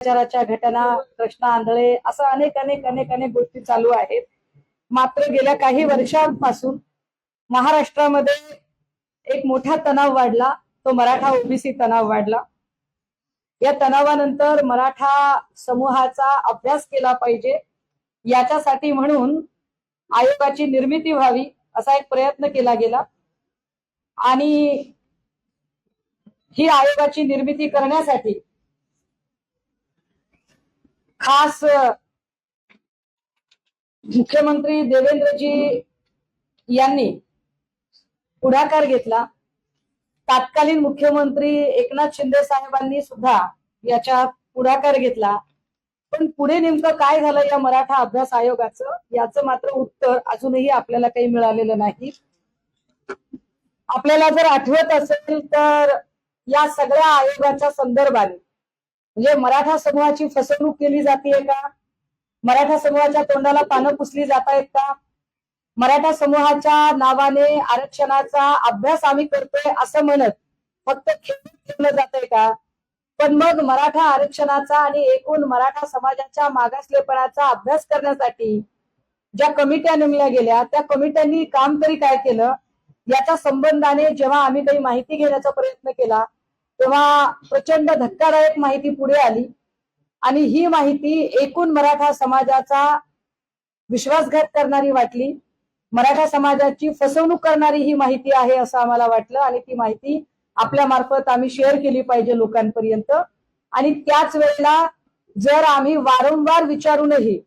अत्याचाराच्या घटना, कृष्णा आंधळे असं अनेक अनेक अनेक अनेक गोष्टी चालू आहेत. मात्र गेल्या काही वर्षांपासून महाराष्ट्रामध्ये एक मोठा तणाव वाढला, तो मराठा ओबीसी तणाव वाढला. या तणावानंतर मराठा समूहाचा अभ्यास केला पाहिजे याच्यासाठी म्हणून आयोगाची निर्मिती व्हावी असा एक प्रयत्न केला गेला. आणि ही आयोगाची निर्मिती करण्यासाठी खास मुख्यमंत्री देवेंद्रजी यांनी पुढाकार घेतला. तत्कालीन मुख्यमंत्री एकनाथ शिंदे साहेबांनी सुद्धा याच्या पुढाकार घेतला. पण पुढे नेमकं काय झालं या मराठा अभ्यास आयोगाचं याचं मात्र उत्तर अजूनही आपल्याला काही मिळालेलं नाही. आपल्याला जर आठवत असेल तर या सगळ्या आयोगाच्या संदर्भाने म्हणजे मराठा समूहाची फसवणूक केली जाते का, मराठा समूहाच्या तोंडाला पानं पुसली जात आहेत का, मराठा समूहाच्या नावाने आरक्षणाचा अभ्यास आम्ही करतोय असं म्हणत फक्त खेळलं जातंय का. पण मग मराठा आरक्षणाचा आणि एकूण मराठा समाजाच्या मागासलेपणाचा अभ्यास करण्यासाठी ज्या कमिट्या नेमल्या गेल्या त्या कमिट्यांनी काम तरी काय केलं याच्या संबंधाने जेव्हा आम्ही काही माहिती घेण्याचा प्रयत्न केला तेव्हा प्रचंड धक्कादायक माहिती पुढे आली. आणि ही माहिती एकूण मराठा समाजाचा विश्वासघात करणारी वाटली, मराठा समाजाची फसवणूक करणारी ही माहिती आहे असं आम्हाला वाटलं. आणि ती माहिती आपल्या मार्फत आम्ही शेअर केली पाहिजे लोकांपर्यंत. आणि त्याच वेळेला जर आम्ही वारंवार विचारूनही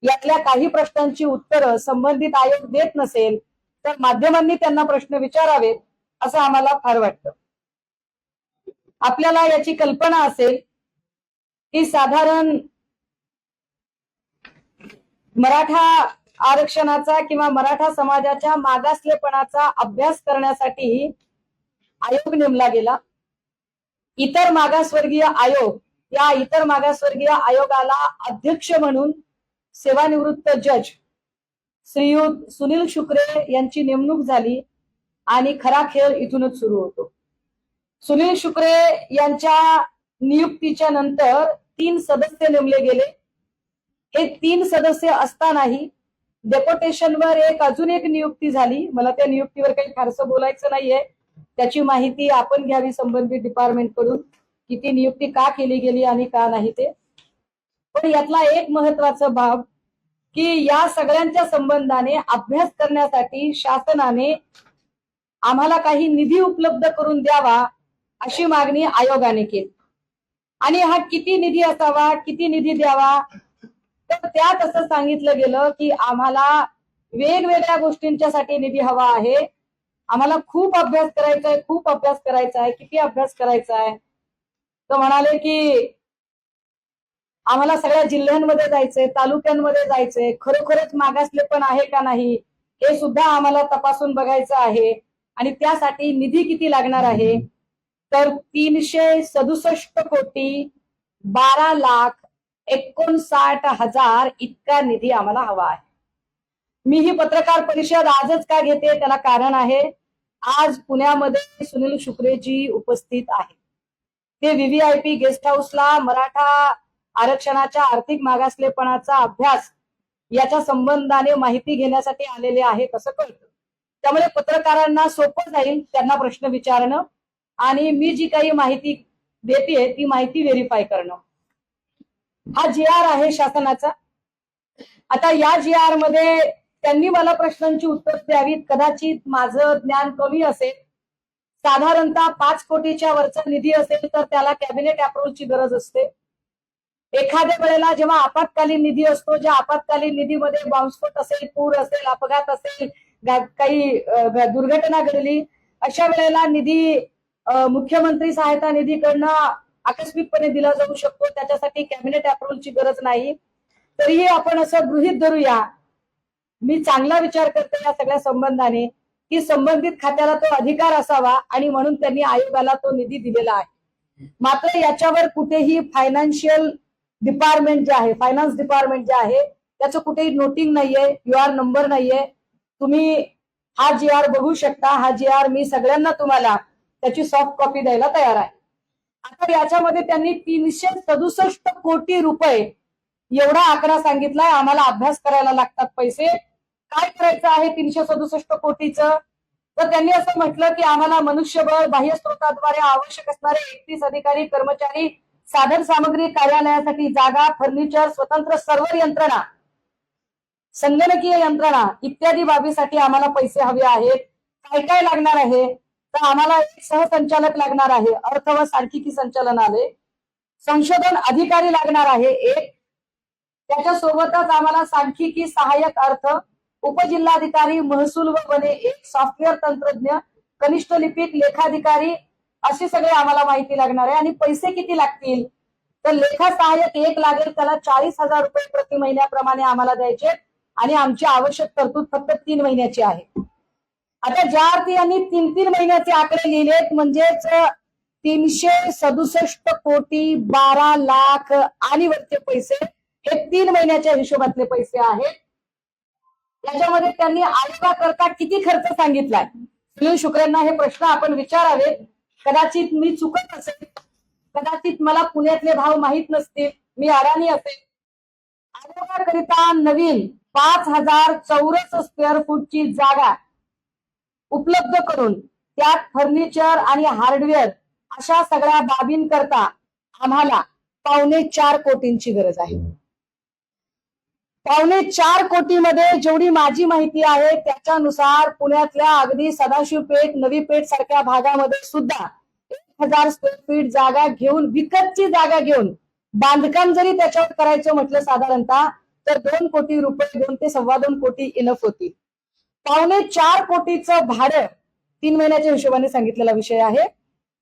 यातल्या काही प्रश्नांची उत्तरं संबंधित आयोग देत नसेल तर माध्यमांनी त्यांना प्रश्न विचारावेत असं आम्हाला फार वाटतं. आपल्याला याची कल्पना असेल की साधारण मराठा आरक्षणाचा किंवा मराठा समाजाच्या मागासलेपणाचा अभ्यास करण्यासाठी आयोग नेमला गेला. इतर मागासवर्गीय आयोग, या इतर मागासवर्गीय आयोगाला अध्यक्ष म्हणून सेवानिवृत्त जज श्रीयुत सुनील शुक्रे यांची नेमणूक झाली. आणि खरा खेळ इथूनच सुरू होतो. सुनील शुक्रे यांच्या नियुक्तीच्या नंतर 3 सदस्य नेमले गेले. हे 3 सदस्य असतानाही डेप्युटेशनवर अजून एक नियुक्ती झाली. मला त्या नियुक्तीवर काही फारसं बोलायचं नाहीये, त्याची माहिती आपण घ्यावी संबंधित डिपार्टमेंट कडून, की ती नियुक्ती का केली गेली आणि का नाही ते. पण यातला एक महत्वाचा भाग की या सगळ्यांच्या संबंधाने अभ्यास करण्यासाठी शासनाने आम्हाला काही निधी उपलब्ध करून द्यावा अशी मागणी आयोगाने केली. आणि हा किती निधी असावा, किती निधी द्यावा, तर त्यात असं सांगितलं गेलं की आम्हाला वेगवेगळ्या गोष्टींच्यासाठी निधी हवा आहे. आम्हाला खूप अभ्यास करायचा आहे, खूप अभ्यास करायचा आहे. किती अभ्यास करायचा आहे तर म्हणाले की आम्हाला सगळ्या जिल्ह्यांमध्ये जायचंय, तालुक्यांमध्ये जायचंय, खरोखरच मागासलेपण आहे का नाही हे सुद्धा आम्हाला तपासून बघायचं आहे. आणि त्यासाठी निधी किती लागणार आहे तर 367 कोटी 12,59,000 इतका निधी आम्हाला हवा आहे. मी ही पत्रकार परिषद आजच का घेते त्याला कारण आहे. आज पुण्यामध्ये सुनील शुक्रेजी उपस्थित आहेत. ते व्हीव्हीआयपी गेस्ट हाऊसला मराठा आरक्षणाच्या आर्थिक मागासलेपणाचा अभ्यास याच्या संबंधाने माहिती घेण्यासाठी आलेले आहेत असं कळतं. त्यामुळे पत्रकारांना सोपं जाईल त्यांना प्रश्न विचारणं आणि मी जी काही माहिती देते ती माहिती व्हेरीफाय करणं. हा GR आहे शासनाचा. आता या GR मध्ये त्यांनी मला प्रश्नांची उत्तर द्यावीत. कदाचित माझं ज्ञान कमी असेल. साधारणतः 5 कोटीच्या वरचा निधी असेल तर त्याला कॅबिनेट अप्रूव्हलची गरज असते. एखाद्या वेळेला जेव्हा आपत्कालीन निधी असतो, ज्या आपत्कालीन निधीमध्ये बॉम्बस्फोट असेल, पूर असेल, अपघात असेल, काही दुर्घटना घडली, अशा वेळेला निधी मुख्यमंत्री सहायता निधीकडनं आकस्मिकपणे दिला जाऊ शकतो. त्याच्यासाठी कॅबिनेट अप्रूव्हलची गरज नाही. तरीही आपण असं गृहीत धरूया, मी चांगला विचार करते या सगळ्या संबंधाने की संबंधित खात्याला तो अधिकार असावा आणि म्हणून त्यांनी आयोगाला तो निधी दिलेला आहे. मात्र याच्यावर कुठेही फायनान्शियल डिपार्टमेंट जे आहे, फायनान्स डिपार्टमेंट जे आहे त्याचं कुठेही नोटिंग नाहीये, UR नंबर नाहीये. तुम्ही हा GR बघू शकता. हा GR मी सगळ्यांना तुम्हाला त्याची सॉफ्ट कॉपी द्यायला तयार आहे. आता याच्यामध्ये त्यांनी 367 कोटी रुपये एवढा आकडा सांगितलाय. आम्हाला अभ्यास करायला लागतात पैसे. काय करायचं आहे 367 कोटीचं? तर त्यांनी असं म्हटलं की आम्हाला मनुष्यबळ, बाह्य स्रोताद्वारे आवश्यक असणारे 31 अधिकारी, कर्मचारी, साधन सामग्री, कार्यालयासाठी जागा, फर्निचर, स्वतंत्र सर्व्हर यंत्रणा, संगणकीय यंत्रणा इत्यादी बाबीसाठी आम्हाला पैसे हवे आहेत. काय काय लागणार आहे? तर आम्हाला एक सहसंचालक लागणार आहे, अर्थ व सांख्यिकी संचालनालय. संशोधन अधिकारी लागणार आहे एक. त्याच्यासोबतच आम्हाला सांख्यिकी सहाय्यक अर्थ, उपजिल्हाधिकारी महसूल व वने एक, सॉफ्टवेअर तंत्रज्ञ, कनिष्ठ लिपिक, लेखाधिकारी, अशी सगळे आम्हाला माहिती लागणार आहे. आणि पैसे किती लागतील? तर लेखा सहाय्यक एक लागेल, त्याला 40,000 रुपये प्रति महिन्याप्रमाणे आम्हाला द्यायचे. आणि आमची आवश्यक तरतूद फक्त 3 महिन्याची आहे. आता ज्या अर्थी यांनी 3 महिन्याचे आकडे लिहिलेत, म्हणजेच 367 कोटी 12 लाख आणि वरचे पैसे हे 3 महिन्याच्या हिशोबातले पैसे आहेत. याच्यामध्ये त्यांनी आयोगाकरता किती खर्च सांगितलाय? सुनील शुक्रेंना हे प्रश्न आपण विचारावेत. कदाचित मी चुकत असेल, कदाचित मला पुण्यातले भाव माहीत नसतील, मी अडाणी असेल. आयोगाकरिता नवीन 5,000 चौरस स्क्वेअर फूटची जागा उपलब्ध करून त्यात फर्निचर आणि हार्डवेअर अशा सगळ्या बाबींकरता आम्हाला 4.25 कोटींची गरज आहे. 4.25 कोटीमध्ये जेवढी माझी माहिती आहे त्याच्यानुसार पुण्यातल्या अगदी सदाशिव पेठ, नवी पेठ सारख्या भागामध्ये सुद्धा 1,000 स्क्वेअर फीट जागा घेऊन, विकतची जागा घेऊन बांधकाम जरी त्याच्यावर करायचं म्हटलं साधारणतः, तर 2 कोटी रुपये, 2 ते 2.25 कोटी इनफ होती. 4.25 कोटीचं भाडं 3 महिन्याच्या हिशोबाने सांगितलेला विषय आहे.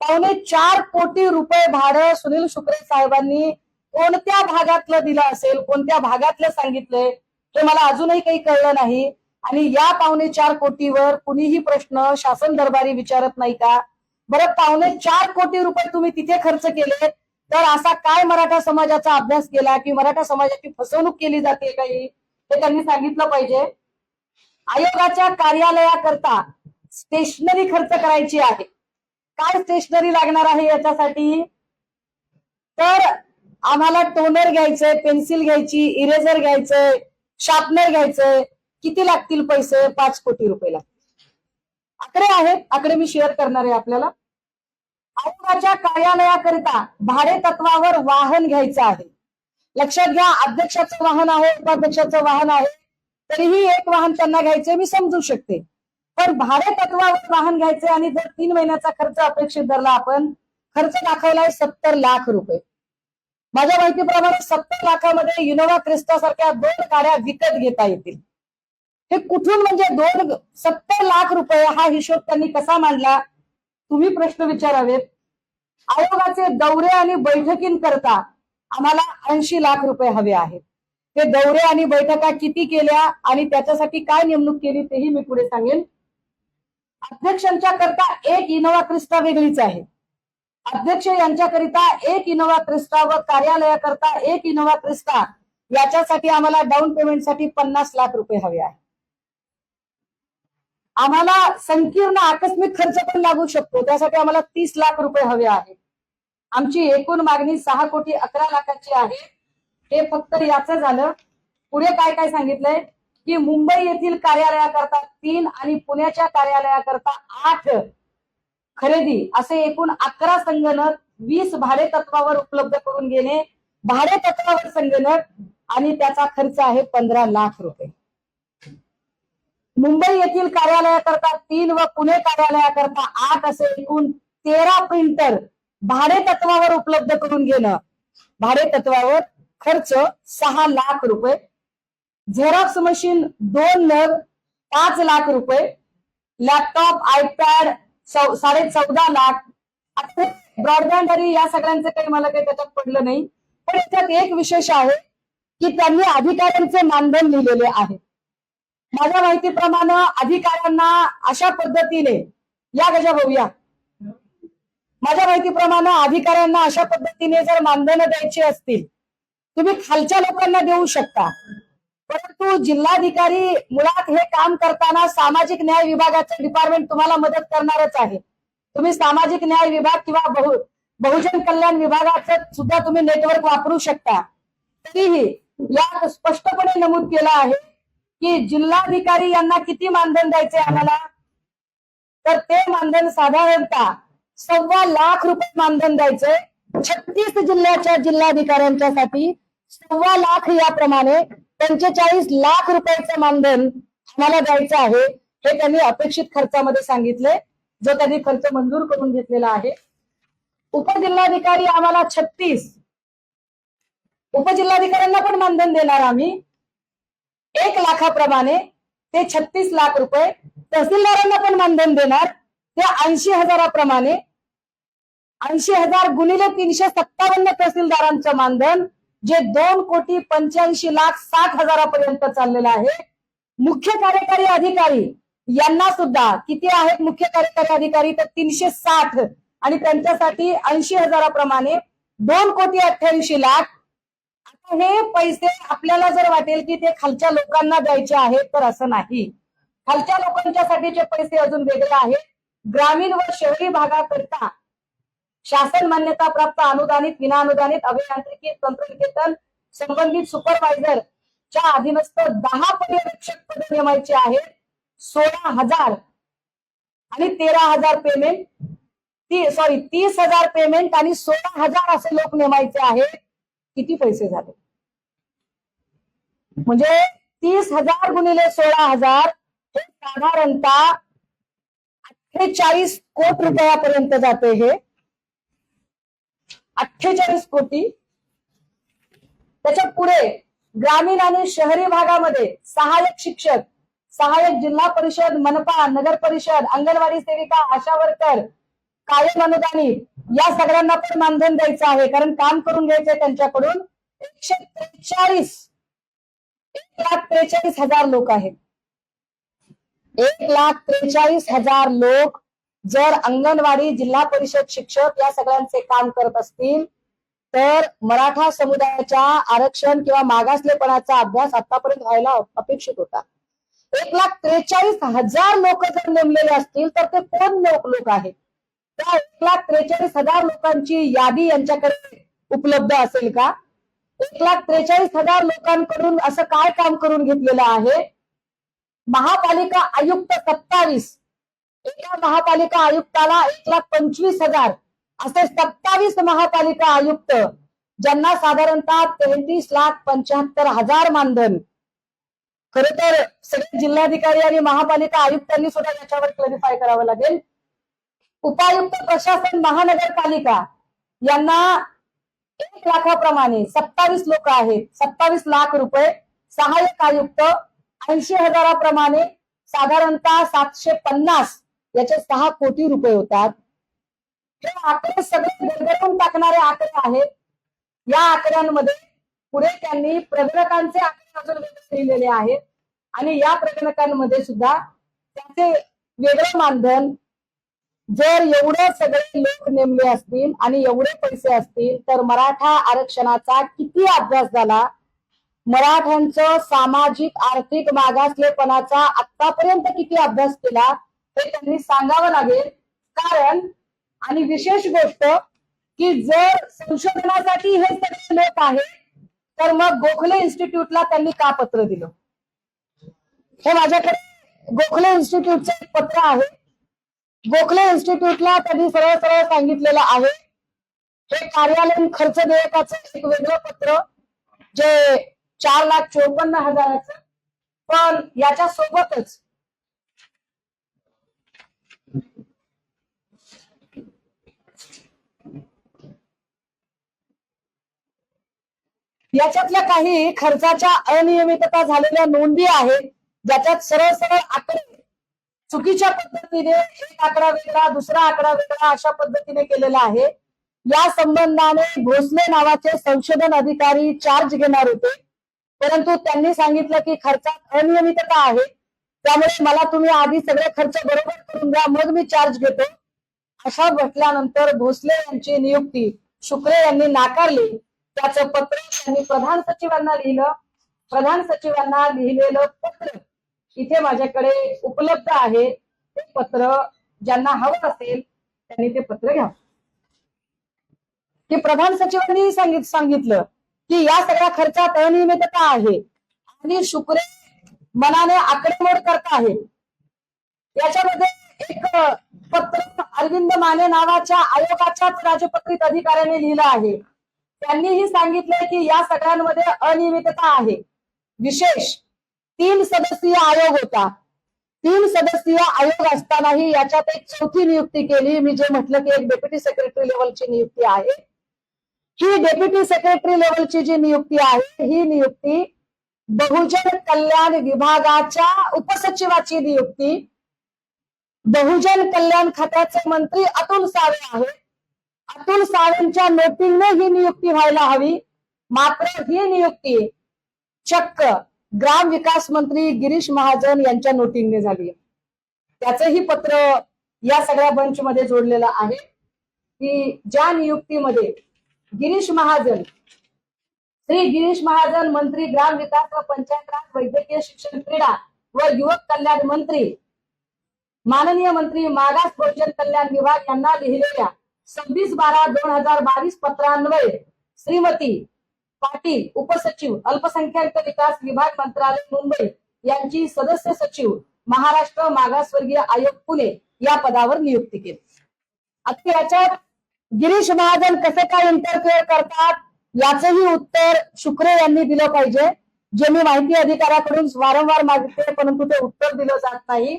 4.25 कोटी रुपये भाडं सुनील शुक्रे साहेबांनी कोणत्या भागातलं दिलं असेल, कोणत्या भागातलं सांगितलंय हे मला अजूनही काही कळलं नाही. आणि या 4.25 कोटीवर कुणीही प्रश्न शासन दरबारी विचारत नाही का? बरं, 4.25 कोटी रुपये तुम्ही तिथे खर्च केले, तर असा काय मराठा समाजाचा अभ्यास केला की मराठा समाजाची फसवणूक केली जाते काही, हे त्यांनी सांगितलं पाहिजे. आयोगाच्या कार्यालयाकरता स्टेशनरी खर्च करायची आहे. काय स्टेशनरी लागणार आहे याच्यासाठी? तर आम्हाला टोनर घ्यायचंय, पेन्सिल घ्यायची, इरेझर घ्यायचंय, शार्पनर घ्यायचंय. किती लागतील पैसे? 5 कोटी रुपये लागतील. आकडे आहेत, आकडे मी शेअर करणार आहे आपल्याला. आयोगाच्या कार्यालयाकरिता भाडे तत्वावर वाहन घ्यायचं आहे. लक्षात घ्या, अध्यक्षाचं वाहन आहे, उपाध्यक्षाचं वाहन आहे, तरीही एक वाहन त्यांना घ्यायचंय, मी समजू शकते. पण भाडे तत्वावर वाहन घ्यायचे आणि जर 3 महिन्याचा खर्च अपेक्षित धरला, आपण खर्च दाखवलाय 70 लाख रुपये. माझ्या माहितीप्रमाणे 70 लाखामध्ये इनोव्हा क्रिस्टा सारख्या 2 गाड्या विकत घेता येतील. हे कुठून, म्हणजे 70 लाख रुपये हा हिशोब त्यांनी कसा मांडला? तुम्ही प्रश्न विचारावेत. आयोगाचे दौरे आणि बैठकींकरता आम्हाला 80 लाख रुपये हवे आहेत. ते दौरे आणि बैठका किती केल्या आणि त्याच्यासाठी काय नेमणूक केली तेही मी पुढे सांगेन. अध्यक्षांच्या करता एक इनोव्हा क्रिस्टा वेगळीच आहे. अध्यक्ष यांच्याकरिता एक इनोव्हा क्रिस्टा व कार्यालयाकरता एक इनोव्हा क्रिस्टा, याच्यासाठी आम्हाला डाऊन पेमेंटसाठी 50 लाख रुपये हवे आहे. आम्हाला संकीर्ण आकस्मिक खर्च पण लागू शकतो, त्यासाठी आम्हाला 30 लाख रुपये हवे आहेत. आमची एकूण मागणी 6 कोटी 11 लाखाची आहे. हे फक्त याचं झालं. पुढे काय काय सांगितलंय की मुंबई येथील कार्यालयाकरता 3 आणि पुण्याच्या कार्यालयाकरता 8 खरेदी, असे एकूण 11 संगणक, 20 भाडे तत्वावर उपलब्ध करून घेणे, भाडे तत्वावर संगणक, आणि त्याचा खर्च आहे 15 लाख रुपये. मुंबई येथील कार्यालयाकरता 3 व पुणे कार्यालयाकरता 8 असे एकूण 13 प्रिंटर भाडे तत्वावर उपलब्ध करून घेणं, भाडे तत्वावर खर्च 6 लाख रुपये. झेरॉक्स मशीन 2 नग 5 लाख रुपये. Laptop, iPad 14.5 lakh. आता ब्रॉडबँड आणि या सगळ्यांचं काही मला काही त्याच्यात पडलं नाही. पण याच्यात एक विशेष आहे की त्यांनी अधिकाऱ्यांचे मानधन लिहिलेले आहे. माझ्या माहितीप्रमाणे अधिकाऱ्यांना अशा पद्धतीने, या गजा भाऊया, माझ्या माहितीप्रमाणे अधिकाऱ्यांना अशा पद्धतीने जर मानधन द्यायची असतील, तुम्ही खालच्या लोकांना देऊ शकता. परंतु जिल्हाधिकारी मुळात हे काम करताना सामाजिक न्याय विभागाचं डिपार्टमेंट तुम्हाला मदत करणारच आहे. तुम्ही सामाजिक न्याय विभाग किंवा बहुजन कल्याण विभागाचं सुद्धा तुम्ही नेटवर्क वापरू शकता, तरीही यात स्पष्टपणे नमूद केलं आहे की जिल्हाधिकारी यांना किती मानधन द्यायचे आम्हाला, तर ते मानधन साधारणतः 1.25 लाख रुपये मानधन द्यायचंय. 36 जिल्ह्याच्या जिल्हाधिकाऱ्यांच्यासाठी 1.25 लाख याप्रमाणे 45 लाख रुपयाचं मानधन आम्हाला द्यायचं आहे. हे त्यांनी अपेक्षित खर्चामध्ये सांगितले, जो त्यांनी खर्च मंजूर करून घेतलेला आहे. उपजिल्हाधिकारी आम्हाला 36, उपजिल्हाधिकाऱ्यांना पण मानधन देणार आम्ही 1 लाखाप्रमाणे, ते 36 लाख रुपये. तहसीलदारांना पण मानधन देणार, ते 80,000प्रमाणे. 80,000 गुणिले 357 तहसीलदारांचं मानधन, जे 2,85,60,000 पर्यंत चाललेलं आहे. मुख्य कार्यकारी अधिकारी यांना सुद्धा किती आहेत मुख्य कार्यकारी अधिकारी, तर 360, आणि त्यांच्यासाठी 80,000प्रमाणे 2,88,00,000. आता हे पैसे आपल्याला जर वाटेल की ते खालच्या लोकांना द्यायचे आहेत, तर असं नाही. खालच्या लोकांच्यासाठीचे पैसे अजून वेगळे आहेत. ग्रामीण व शहरी भागाकरिता शासन मान्यता प्राप्त अनुदानित, विनाअनुदानित अभियांत्रिकी तंत्रनिकेतन संबंधित सुपरवायझर च्या अधीनस्थ 10 पर्यवेक्षक पदे नेमायचे आहेत. 16,000 आणि 13,000 पेमेंट, 30,000 पेमेंट आणि 16,000 असे लोक नेमायचे आहेत. किती पैसे झाले म्हणजे 30,000 गुणिले 16,000 हे साधारणतः 48 कोटी रुपयापर्यंत जाते. हे 48 कोटी. त्याच्या पुढे ग्रामीण आणि शहरी भागामध्ये सहाय्यक शिक्षक, सहाय्यक जिल्हा परिषद, मनपा, नगर परिषद, अंगणवाडी सेविका, आशा वर्कर, कायम अनुदानित, या सगळ्यांना पण मानधन द्यायचं आहे, कारण काम करून घ्यायचंय त्यांच्याकडून. 1,43,000 लोक आहेत. 1,43,000 लोक जर अंगणवाडी, जिल्हा परिषद शिक्षक या सगळ्यांचे काम करत असतील, तर मराठा समुदायाच्या आरक्षण किंवा मागासलेपणाचा अभ्यास आतापर्यंत व्हायला अपेक्षित होता. 1,43,000 लोक जर नेमलेले असतील, तर ते कोण लोक आहेत? त्या 1,43,000 लोकांची यादी यांच्याकडे उपलब्ध असेल का? 1,43,000 लोकांकडून असं काय काम करून घेतलेलं आहे? महापालिका आयुक्त 27, एका महापालिका आयुक्ताला 1,25,000 असे 27 महापालिका आयुक्त, ज्यांना साधारणतः 33,75,000 मानधन. खर तर सगळे जिल्हाधिकारी आणि महापालिका आयुक्तांनी सुद्धा याच्यावर क्लॅरिफाय करावं लागेल. उपायुक्त प्रशासन महानगरपालिका यांना 1 लाखाप्रमाणे 27 लोक आहेत, 27 लाख रुपये. सहाय्यक आयुक्त 80,000प्रमाणे साधारणतः 750, याचे 6 कोटी रुपये होतात. हे आकडे सगळे गडगडून टाकणारे आकडे आहेत. या आकड्यांमध्ये पुढे त्यांनी प्रगणकांचे आकडे अजून वेगळे लिहिलेले आहेत, आणि या प्रगणकांमध्ये सुद्धा त्याचे वेगळे मानधन. जर एवढे सगळे लोक नेमले असतील आणि एवढे पैसे असतील, तर मराठा आरक्षणाचा किती अभ्यास झाला, मराठ्यांचं सामाजिक आर्थिक मागासलेपणाचा आतापर्यंत किती अभ्यास केला, हे त्यांनी सांगावं लागेल. कारण आणि विशेष गोष्ट की जर संशोधनासाठी हे सगळे लोक आहेत, तर मग गोखले इन्स्टिट्यूटला त्यांनी का पत्र दिलं? हे माझ्याकडे गोखले इन्स्टिट्यूटचं एक पत्र आहे. गोखले इन्स्टिट्यूटला त्यांनी सरळ सरळ सांगितलेलं आहे, हे कार्यालयीन खर्च देयकाचं एक वेगळं पत्र, जे 4,54,000. पण याच्या सोबतच याच्यातल्या काही खर्चाच्या अनियमितता झालेल्या नोंदी आहेत, ज्याच्यात सरळ सरळ आकडे चुकीच्या पद्धतीने, एक आकडा वेगळा, दुसरा आकडा वेगळा, अशा पद्धतीने केलेला आहे. या संबंधाने भोसले नावाचे संशोधन अधिकारी चार्ज घेणार होते, परंतु त्यांनी सांगितलं की खर्चात अनियमितता आहे, त्यामुळे मला तुम्ही आधी सगळे खर्च बरोबर करून द्या, मग मी चार्ज घेतो. अशा म्हटल्यानंतर भोसले यांची नियुक्ती शुक्रे यांनी नाकारली. त्याचं पत्र त्यांनी प्रधान सचिवांना लिहिलं. प्रधान सचिवांना लिहिलेलं पत्र इथे माझ्याकडे उपलब्ध आहे. ते पत्र ज्यांना हवं असेल त्यांनी ते पत्र घ्या. की प्रधान सचिवांनी सांगितलं की या सगळ्या खर्चात अनियमितता आहे आणि शुक्रे मनाने आकडेमोड करत आहे. याच्यामध्ये एक पत्र अरविंद माने नावाच्या आयोगाच्याच राजपत्रित अधिकाऱ्याने लिहिलं आहे. त्यांनीही सांगितलंय की या सगळ्यांमध्ये अनियमितता आहे. विशेष 3 सदस्यीय आयोग होता. 3 सदस्यीय आयोग असतानाही याच्यात एक चौथी नियुक्ती केली. मी जे म्हटलं की एक डेप्युटी सेक्रेटरी लेवलची नियुक्ती आहे. ही डेप्युटी सेक्रेटरी लेवलची जी नियुक्ती आहे ही नियुक्ती बहुजन कल्याण विभागाच्या उपसचिवाची नियुक्ती बहुजन कल्याण खात्याचे मंत्री अतुल सावे आहे. अतुल सावेंच्या नोटीने ही नियुक्ती व्हायला हवी. मात्र ही नियुक्ती चक्क ग्राम विकास मंत्री गिरीश महाजन यांच्या नोटीने झाली. त्याचंही पत्र या सगळ्या बंच मध्ये जोडलेलं आहे की ज्या नियुक्तीमध्ये गिरीश महाजन, श्री गिरीश महाजन मंत्री ग्राम विकास व पंचायत राज, वैद्यकीय शिक्षण, क्रीडा व युवक कल्याण मंत्री, माननीय मंत्री मागास बहुजन कल्याण विभाग यांना लिहिलेल्या 26/12/2022 पत्रान्वये श्रीमती पाटील उपसचिव अल्पसंख्याक विकास विभाग मंत्रालय मुंबई यांची सदस्य सचिव महाराष्ट्र मागासवर्गीय आयोग पुणे या पदावर नियुक्ती केली. आता याच्यात गिरीश महाजन कसे काय इंटरफेअर करतात याचंही उत्तर शुक्रे यांनी दिलं पाहिजे. जे मी माहिती अधिकाऱ्याकडून वारंवार मागितले परंतु ते उत्तर दिलं जात नाही.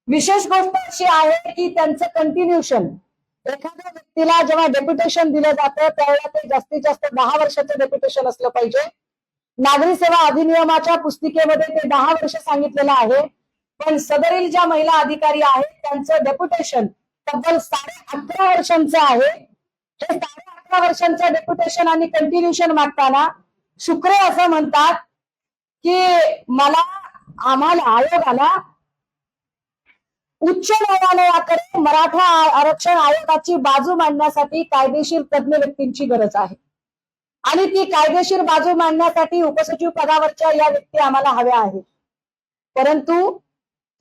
विशेष गोष्ट अशी आहे की त्यांचं कंटिन्युएशन, एखाद्या व्यक्तीला जेव्हा डेप्युटेशन दिलं जातं त्यावेळेला ते जास्तीत जास्त 10 वर्षाचं डेप्युटेशन असलं पाहिजे. नागरी सेवा अधिनियमाच्या पुस्तिकेमध्ये ते 10 वर्ष सांगितलेलं आहे. पण सदरील ज्या महिला अधिकारी आहेत त्यांचं डेप्युटेशन तब्बल 11.5 वर्षांचं आहे. हे 11.5 वर्षांचं डेप्युटेशन आणि कंटिन्युएशन मागताना शुक्रे असं म्हणतात की आम्हाला आयोगाला उच्च न्यायालयाकडे मराठा आरक्षण आयोगाची बाजू मांडण्यासाठी कायदेशीर तज्ञ व्यक्तींची गरज आहे आणि ती कायदेशीर बाजू मांडण्यासाठी उपसचिव पदावरच्या या व्यक्ती आम्हाला हव्या आहेत. परंतु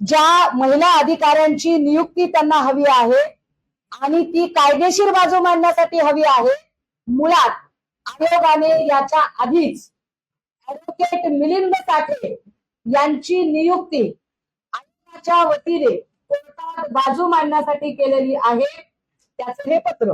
ज्या महिला अधिकाऱ्यांची नियुक्ती त्यांना हवी आहे आणि ती कायदेशीर बाजू मांडण्यासाठी हवी आहे, मुळात आयोगाने याच्या आधीच ऍडव्होकेट मिलिंद साठे यांची नियुक्ती आयोगाच्या वतीने कोर्टात बाजू मांडण्यासाठी केलेली आहे. त्याचं हे पत्र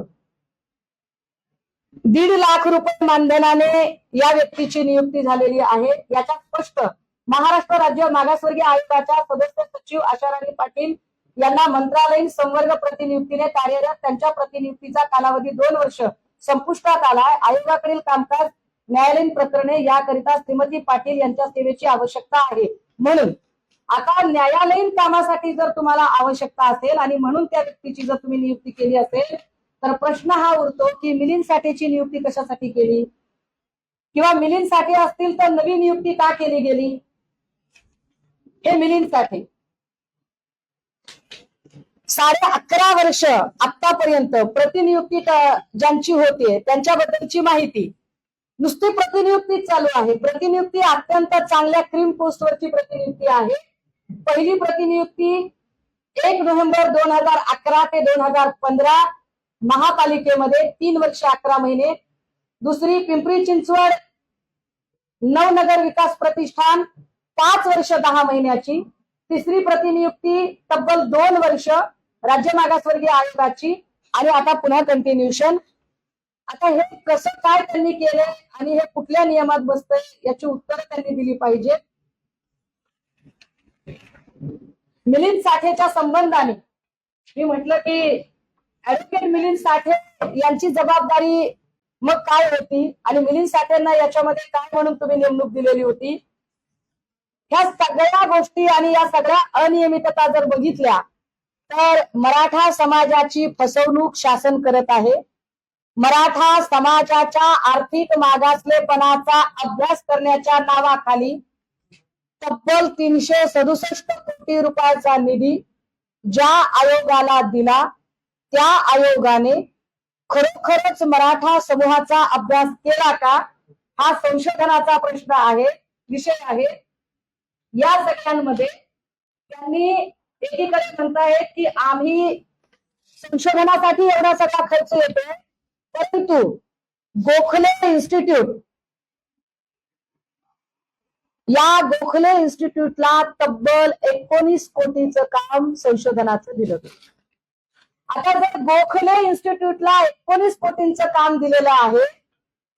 1.5 लाख रुपये मानधनाने या व्यक्तीची नियुक्ती झालेली आहे. याच्यात स्पष्ट महाराष्ट्र राज्य मागासवर्गीय आयोगाच्या सदस्य सचिव आशाराणी पाटील यांना मंत्रालयीन संवर्ग प्रतिनियुक्तीने कार्यरत त्यांच्या प्रतिनियुक्तीचा कालावधी 2 वर्ष संपुष्टात आलाय. आयोगाकडील कामकाज न्यायालयीन प्रकरणे याकरिता श्रीमती पाटील यांच्या सेवेची आवश्यकता आहे. म्हणून आता न्यायालयीन कामासाठी जर तुम्हाला आवश्यकता असेल आणि म्हणून त्या व्यक्तीची जर तुम्ही नियुक्ती केली असेल तर प्रश्न हा उरतो की मिलिंद साठेची नियुक्ती कशासाठी केली किंवा मिलिंद साठे असतील तर नवी नियुक्ती का केली गेली. हे मिलिंद साठे 11.5 वर्ष आतापर्यंत प्रतिनियुक्ती ज्यांची होते त्यांच्याबद्दलची माहिती नुसती प्रतिनियुक्ती चालू आहे. प्रतिनियुक्ती अत्यंत चांगल्या क्रीम पोस्टवरची प्रतिनियुक्ती आहे. पहिली प्रतिनियुक्ती 1 नोव्हेंबर 2011 ते 2015 महापालिकेमध्ये 3 वर्ष 11 महिने. दुसरी पिंपरी चिंचवड नवनगर विकास प्रतिष्ठान 5 वर्ष 10 महिन्याची. तिसरी प्रतिनियुक्ती तब्बल 2 वर्ष राज्य मागासवर्गीय आयोगाची आणि आता पुन्हा कंटिन्युएशन. आता हे कसं काय त्यांनी केले आणि हे कुठल्या नियमात बसतंय याची उत्तरं त्यांनी दिली पाहिजे. मिलिंद साठेच्या संबंधाने मी म्हटलं की ऍडव्होकेट मिलिंद साठे यांची जबाबदारी मग काय होती आणि मिलिंद साठेंना याच्यामध्ये काय म्हणून तुम्ही नेमणूक दिलेली होती. ह्या सगळ्या गोष्टी आणि या सगळ्या अनियमितता जर बघितल्या तर मराठा समाजाची फसवणूक शासन करत आहे. मराठा समाजाच्या आर्थिक मागासलेपणाचा अभ्यास करण्याच्या नावाखाली तब्बल 367 कोटी रुपयाचा निधी ज्या आयोगाला दिला त्या आयोगाने खरोखरच मराठा समूहाचा अभ्यास केला का हा संशोधनाचा प्रश्न आहे, विषय आहे. या सगळ्यांमध्ये त्यांनी एकीकडे म्हणतायत की आम्ही संशोधनासाठी एवढा सगळा खर्च येतोय परंतु गोखले इन्स्टिट्यूट, या गोखले इन्स्टिट्यूटला तब्बल 19 कोटीचं काम संशोधनाचं दिलं गेलं. आता जर गोखले इन्स्टिट्यूटला 19 कोटींचं काम दिलेलं आहे,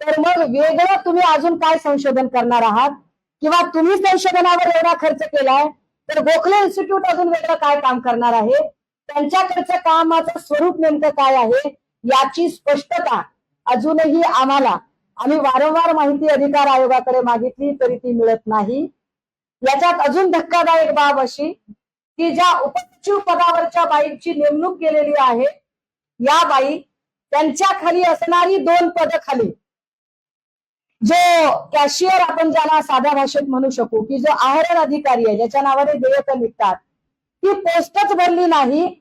तर मग वेगळं तुम्ही अजून काय संशोधन करणार आहात, किंवा तुम्ही संशोधनावर एवढा खर्च केलाय तर गोखले इन्स्टिट्यूट अजून वेगळं काय काम करणार आहे, त्यांच्याकडचं कामाचं स्वरूप नेमकं काय आहे याची स्पष्टता अजूनही आम्हाला, आम्ही वारंवार माहिती अधिकार आयोगाकडे मागितली तरी ती मिळत नाही. याच्यात अजून धक्कादायक बाब अशी की ज्या उपसचिव पदावरच्या बाईंची नेमणूक केलेली आहे, या बाई त्यांच्या खाली असणारी 2 पद खाली जो कॅशियर आपण ज्याला साध्या भाषेत म्हणू शकू, की जो आहरण अधिकारी आहे ज्याच्या नावाने देयक निघतात, ती पोस्टच भरली नाही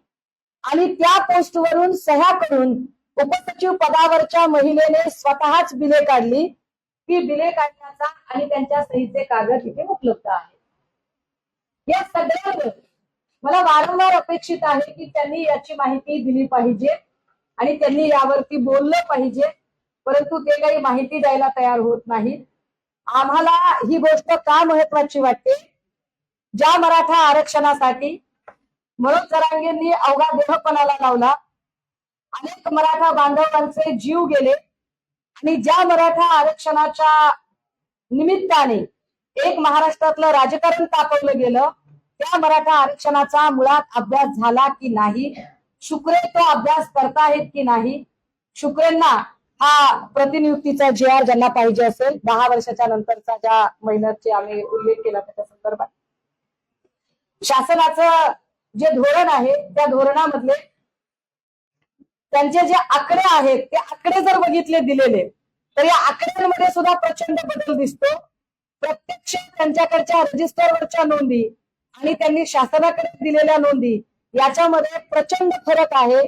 आणि त्या पोस्टवरून सह्या करून उपसचिव पदावरच्या महिलेने स्वतःच बिले काढली. ती बिले काढण्याचा आणि त्यांच्या सहीचे कागद इथे उपलब्ध आहे. या सगळ्यांवर मला वारंवार अपेक्षित आहे की त्यांनी याची माहिती दिली पाहिजे आणि त्यांनी यावरती बोललं पाहिजे, परंतु ते काही माहिती द्यायला तयार होत नाहीत. आम्हाला ही गोष्ट का महत्वाची वाटते, ज्या मराठा आरक्षणासाठी मनोज जरांगेंनी अवघा देहपणाला लावला, अनेक मराठा बांधवांचे जीव गेले आणि ज्या मराठा आरक्षणाच्या निमित्ताने एक महाराष्ट्रातलं राजकारण तापवलं गेलं, त्या मराठा आरक्षणाचा मुळात अभ्यास झाला की नाही, शुक्रे तो अभ्यास करतायत की नाही, शुक्रेंना हा प्रतिनियुक्तीचा JR ज्यांना पाहिजे असेल 10 वर्षाच्या नंतरचा, ज्या महिन्याचे आम्ही उल्लेख केला त्या संदर्भात, शासनाचं जे धोरण आहे त्या धोरणामधले त्यांचे जे आकडे आहेत ते आकडे जर बघितले दिलेले तर या आकड्यांमध्ये सुद्धा प्रचंड बदल दिसतो. प्रत्यक्ष त्यांच्याकडच्या रजिस्टरवरच्या नोंदी आणि त्यांनी शासनाकडे दिलेल्या नोंदी याच्यामध्ये प्रचंड फरक आहे.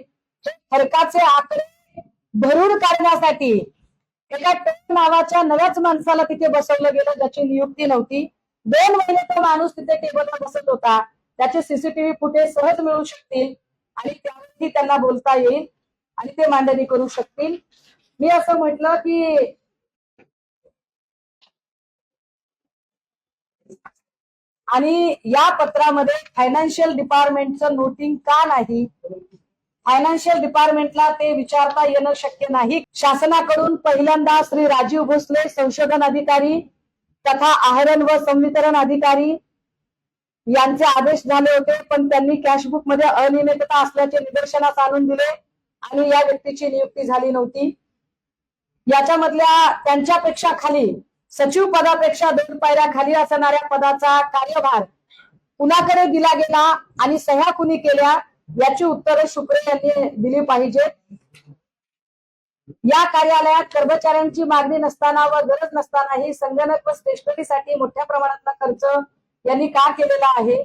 फरकाचे आकडे भरून काढण्यासाठी एका टोन नावाच्या नव्याच माणसाला तिथे बसवलं गेलं, ज्याची नियुक्ती नव्हती. 2 महिने तो माणूस तिथे टेबलला बसत होता. त्याचे CCTV फुटेज सहज मिळू शकतील आणि त्यावरती त्यांना बोलता येईल आणि ते मांडणी करू शकतील. मी असं म्हटलं की आणि या पत्रामध्ये फायनान्शियल डिपार्टमेंटचं नोटिंग का नाही, फायनान्शियल डिपार्टमेंटला ते विचारता येणं शक्य नाही. शासनाकडून पहिल्यांदा श्री राजीव भोसले संशोधन अधिकारी तथा आहरण व संवितरण अधिकारी यांचे आदेश झाले होते, पण त्यांनी कॅशबुक मध्ये अनियमितता असल्याचे निदर्शनास आणून दिले आणि या व्यक्तीची नियुक्ती झाली नव्हती. याच्यामधल्या त्यांच्यापेक्षा खाली सचिव पदापेक्षा 2 पायऱ्या खाली असणाऱ्या पदाचा कार्यभार कुणाकडे दिला गेला आणि सह्या कुणी केल्या याची उत्तरे शुक्रे यांनी दिली पाहिजे. या कार्यालयात कर्मचाऱ्यांची मागणी नसताना व गरज नसतानाही संगणक व स्टेशनरीसाठी मोठ्या प्रमाणातला खर्च यांनी का केलेला आहे.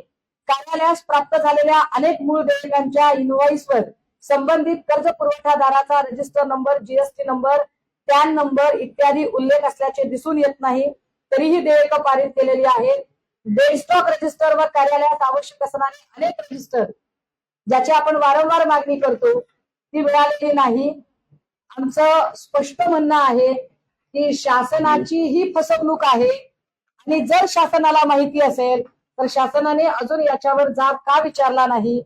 कार्यालयास प्राप्त झालेल्या अनेक मूळ देयकांच्या इनव्हॉइसवर संबंधित कर्ज पुरवठादाराचा register number, GST number, PAN number इत्यादी उल्लेख असल्याचे दिसून येत नाही, तरीही देयक पारित केलेली आहेत. डेडस्टॉक रजिस्टर व कार्यालयात आवश्यक असणारे अनेक रजिस्टर ज्याची आपण वारंवार मागणी करतो ती मिळालेली नाही. आमचं स्पष्ट म्हणणं आहे की शासनाची ही फसवणूक आहे आणि जर शासनाला माहिती असेल तर शासनाने अजून याच्यावर जाब का विचारला नाही.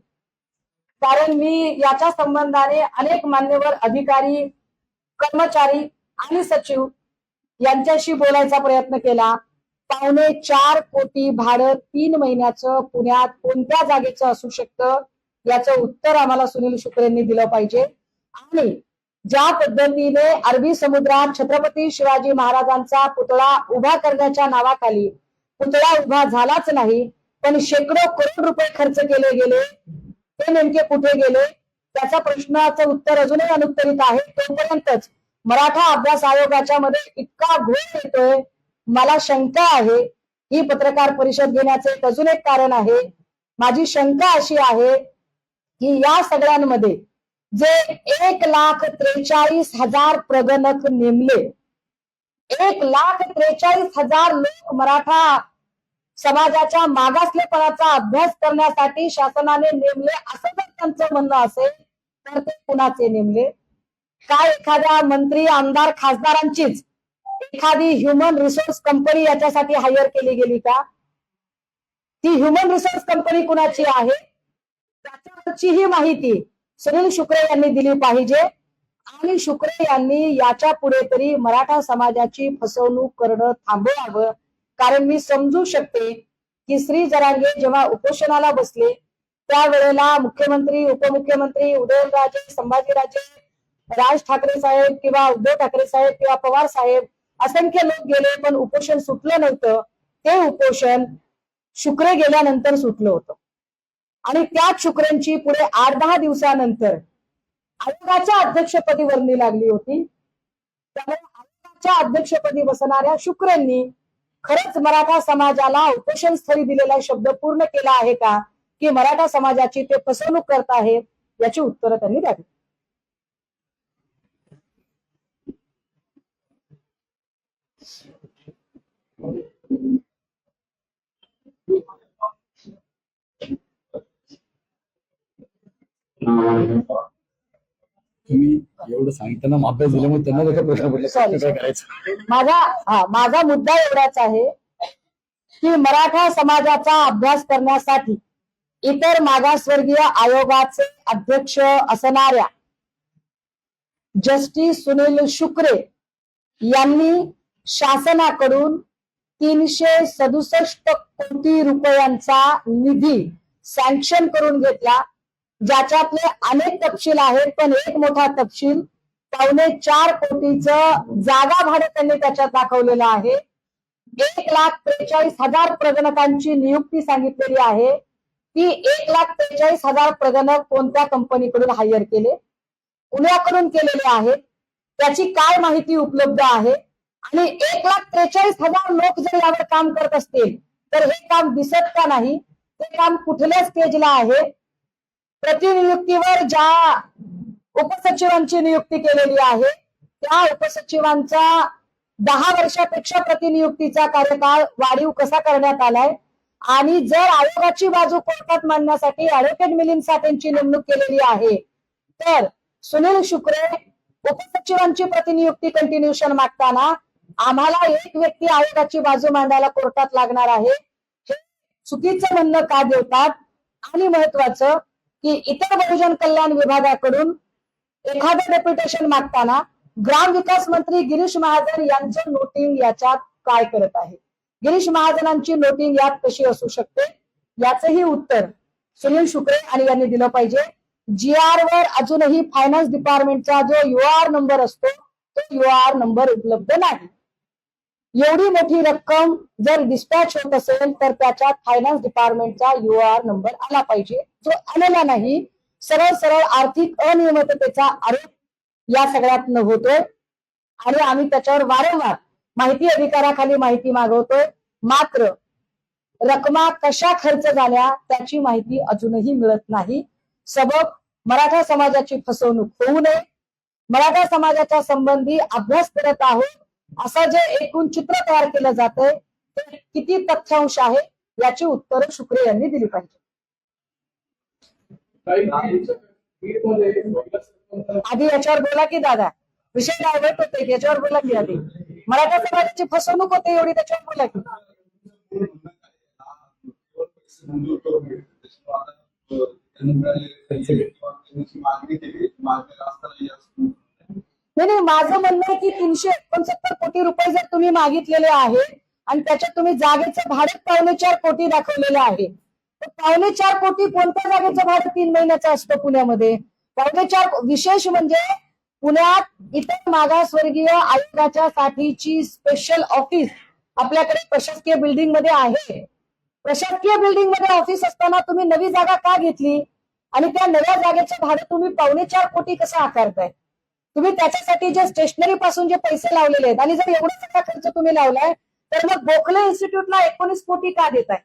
कारण मी याच्या संबंधाने अनेक मान्यवर अधिकारी, कर्मचारी आणि सचिव यांच्याशी बोलायचा प्रयत्न केला. 4.25 कोटी भाडं 3 महिन्याचं पुण्यात कोणत्या जागेचं असू शकतं याचं उत्तर आम्हाला सुनील शुक्रेंनी दिलं पाहिजे. आणि ज्या पद्धतीने अरबी समुद्रात छत्रपती शिवाजी महाराजांचा पुतळा उभा करण्याच्या नावाखाली पुतळा उभा झालाच नाही, पण शेकडो करोड रुपये खर्च केले गेले, ते नेमके कुठे गेले त्याचा प्रश्नाचं उत्तर अजूनही अनुत्तरित आहे. तोपर्यंतच मराठा अभ्यास आयोगाच्या मध्ये इतका घोळ येतोय. मला शंका आहे, ही पत्रकार परिषद घेण्याचे अजून एक कारण आहे. माझी शंका अशी आहे की या सगळ्यांमध्ये जे 1,43,000 प्रगणक नेमले, 1,43,000 लोक मराठा समाजाच्या मागासलेपणाचा अभ्यास करण्यासाठी शासनाने नेमले असं जर त्यांचं म्हणणं असेल तर ते कुणाचे नेमले. काय एखाद्या मंत्री आमदार खासदारांचीच एखादी ह्युमन रिसोर्स कंपनी याच्यासाठी हायर केली गेली का? ती ह्युमन रिसोर्स कंपनी कुणाची आहे त्याच्यावरची ही माहिती सुनील शुक्रे यांनी दिली पाहिजे आणि शुक्रे यांनी याच्या पुढे तरी मराठा समाजाची फसवणूक करणं थांबवावं. कारण मी समजू शकते की श्री जरांगे जेव्हा उपोषणाला बसले त्यावेळेला मुख्यमंत्री उपमुख्यमंत्री उदयनराजे संभाजीराजे राज ठाकरे साहेब किंवा उद्धव ठाकरे साहेब किंवा पवार साहेब असंख्य लोक गेले पण उपोषण सुटलं नव्हतं. ते उपोषण शुक्रे गेल्यानंतर सुटलं होतं आणि त्याच शुक्रेंची पुढे 8-10 दिवसानंतर आयोगाच्या अध्यक्षपदी वर्णी लागली होती. त्यामुळे आयोगाच्या अध्यक्षपदी बसणाऱ्या शुक्रेंनी खरंच मराठा समाजाला उपोषण स्थळी दिलेला शब्द पूर्ण केला आहे का की मराठा समाजाची ते फसवणूक करत आहेत याची उत्तरं त्यांनी द्यावी. तुम्ही एवढं सांगताना अभ्यास दिल्यामुळे त्यांना जर प्रश्न पडला काय करायचं? माझा मुद्दा एवढाच आहे की मराठा समाजाचा अभ्यास करण्यासाठी इतर मागासवर्गीय आयोगाचे अध्यक्ष असणाऱ्या जस्टिस सुनील शुक्रे यांनी शासनाकडून 367 कोटी रुपयांचा निधी सँक्शन करून घेतला, ज्याच्यातले अनेक तपशील आहेत. पण एक मोठा तपशील 4.25 कोटीचं जागा भाडं त्यांनी त्याच्यात दाखवलेलं आहे. 1,43,000 प्रगणकांची नियुक्ती सांगितलेली आहे. ती 1,43,000 प्रगणक कोणत्या कंपनीकडून हायर केले, पुण्याकडून केलेले आहेत, त्याची काय माहिती उपलब्ध आहे आणि 1,43,000 लोक जर यावर काम करत असतील तर हे काम दिसत का नाही? ते काम कुठल्या स्टेजला आहे? प्रतिनियुक्तीवर ज्या उपसचिवांची नियुक्ती केलेली आहे त्या उपसचिवांचा 10 वर्षापेक्षा प्रतिनियुक्तीचा कार्यकाळ वाढीव कसा करण्यात आलाय आणि जर आयोगाची बाजू कोर्टात मांडण्यासाठी ऍडव्होकेट मिलिंद साठेंची नेमणूक केलेली आहे तर सुनील शुक्रे उपसचिवांची प्रतिनियुक्ती कंटिन्युएशन मागताना आम्हाला एक व्यक्ती आयोगाची बाजू मांडायला कोर्टात लागणार आहे हे चुकीचं म्हणणं का देतात? आणि महत्वाचं की इतर बहुजन कल्याण विभागाकडून एखादं डेप्युटेशन मागताना ग्रामविकास मंत्री गिरीश महाजन यांचं नोटिंग याच्यात काय करत आहे? गिरीश महाजनांची नोटिंग यात कशी असू शकते याचंही उत्तर सुनील शुक्रे आणि यांनी दिलं पाहिजे. GR वर अजूनही फायनान्स डिपार्टमेंटचा जो UR नंबर असतो तो UR नंबर उपलब्ध नाही. एवढी मोठी रक्कम जर डिस्पॅच होत असेल तर त्याच्यात फायनान्स डिपार्टमेंटचा UR नंबर आला पाहिजे, जो आलेला नाही. सरळ सरळ आर्थिक अनियमिततेचा आरोप या सगळ्यातनं होतोय आणि आम्ही त्याच्यावर वारंवार माहिती अधिकाराखाली माहिती मागवतोय. मात्र रकमा कशा खर्च झाल्या त्याची माहिती अजूनही मिळत नाही. सबब मराठा समाजाची फसवणूक होऊ नये, मराठा समाजाच्या संबंधी अभ्यास करत आहोत असं जे एकूण चित्र तयार केलं जातंय ते किती तथ्यांश आहे याची उत्तरं शुक्रे यांनी दिली पाहिजे. आधी याच्यावर बोला की दादा, विषय डायव्हर्ट होते याच्यावर बोला की आधी. मराठा समाजाची फसवणूक होते एवढी त्याच्यावर बोला की. नाही, माझं म्हणणं आहे की 369 कोटी रुपये जर तुम्ही मागितलेले आहे आणि त्याच्यात तुम्ही जागेचं भाडं 4.25 कोटी दाखवलेलं आहे तर 4.25 कोटी कोणत्या जागेचं भाडं 3 महिन्याचं असतं पुण्यामध्ये? 4.25 विशेष म्हणजे पुण्यात इतर मागासवर्गीय आयोगाच्या साठीची स्पेशल ऑफिस आपल्याकडे प्रशासकीय बिल्डिंग मध्ये आहे. प्रशासकीय बिल्डिंग मध्ये ऑफिस असताना तुम्ही नवी जागा का घेतली आणि त्या नव्या जागेचं भाडं तुम्ही 4.25 कोटी कसं आकारताय? तुम्ही त्याच्यासाठी जे स्टेशनरी पासून जे पैसे लावलेले आहेत आणि जर एवढा सगळा खर्च तुम्ही लावलाय तर मग गोखले इन्स्टिट्यूटला 19 कोटी का देताय?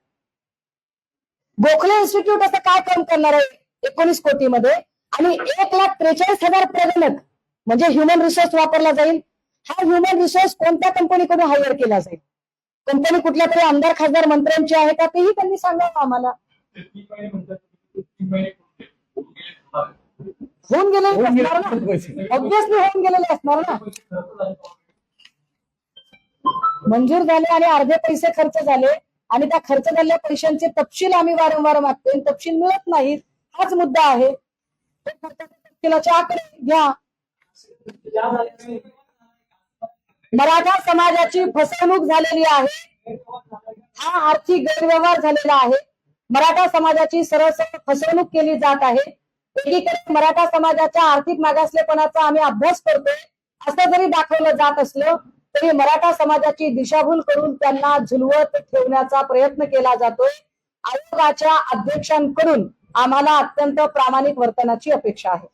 गोखले इन्स्टिट्यूट असं काय काम करणार आहे 19 कोटीमध्ये? आणि 1,43,000 प्रगणक म्हणजे ह्युमन रिसोर्स वापरला जाईल. हा ह्युमन रिसोर्स कोणत्या कंपनीकडून हायर केला जाईल? कंपनी कुठल्या तरी आमदार खासदार मंत्र्यांची आहे का तेही त्यांनी सांगावं आम्हाला. होऊन गेलेले होऊन गेले असणार ना, पैसे. ऑब्विसली होऊन गेलेले असणार ना. मंजूर झाले आणि अर्धे पैसे खर्च झाले आणि त्या खर्च झालेल्या पैशांचे तपशील आम्ही वारंवार मागतोय, तपशील मिळत नाहीत. हाच मुद्दा आहे. ते खर्चाचे तपशिलाचे आकडे घ्या. मराठा समाजाची फसवणूक झालेली आहे. हा आर्थिक गैरव्यवहार झालेला आहे. मराठा समाजाची सरळ फसवणूक केली जात आहे. एकीकडे मराठा समाजाच्या आर्थिक मागासलेपणाचा आम्ही अभ्यास करतोय असं जरी दाखवलं जात असलं तरी मराठा समाजाची दिशाभूल करून त्यांना झुलवत ठेवण्याचा प्रयत्न केला जातोय. आयोगाच्या अध्यक्षांकडून आम्हाला अत्यंत प्रामाणिक वर्तनाची अपेक्षा आहे.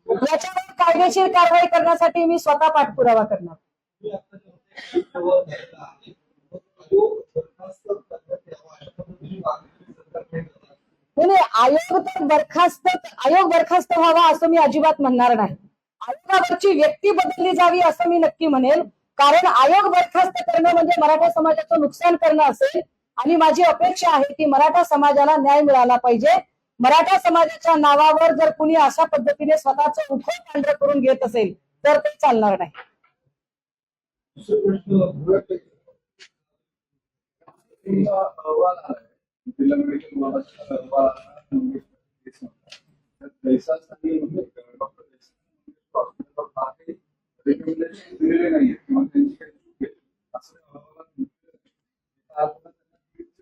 याच्यावर कायदेशीर कारवाई करण्यासाठी मी स्वतः पाठपुरावा करणार. आयोग बरखास्त व्हावा असं मी अजिबात म्हणणार नाही. आयोगावरची व्यक्ती बदलली जावी असं मी नक्की म्हणेल. कारण आयोग बरखास्त करणं म्हणजे मराठा समाजाचं नुकसान करणं असेल आणि माझी अपेक्षा आहे की मराठा समाजाला न्याय मिळाला पाहिजे. मराठा समाजाच्या नावावर जर कुणी अशा पद्धतीने स्वतःचं उखळ पांढरं करून घेत असेल तर ते चालणार नाही.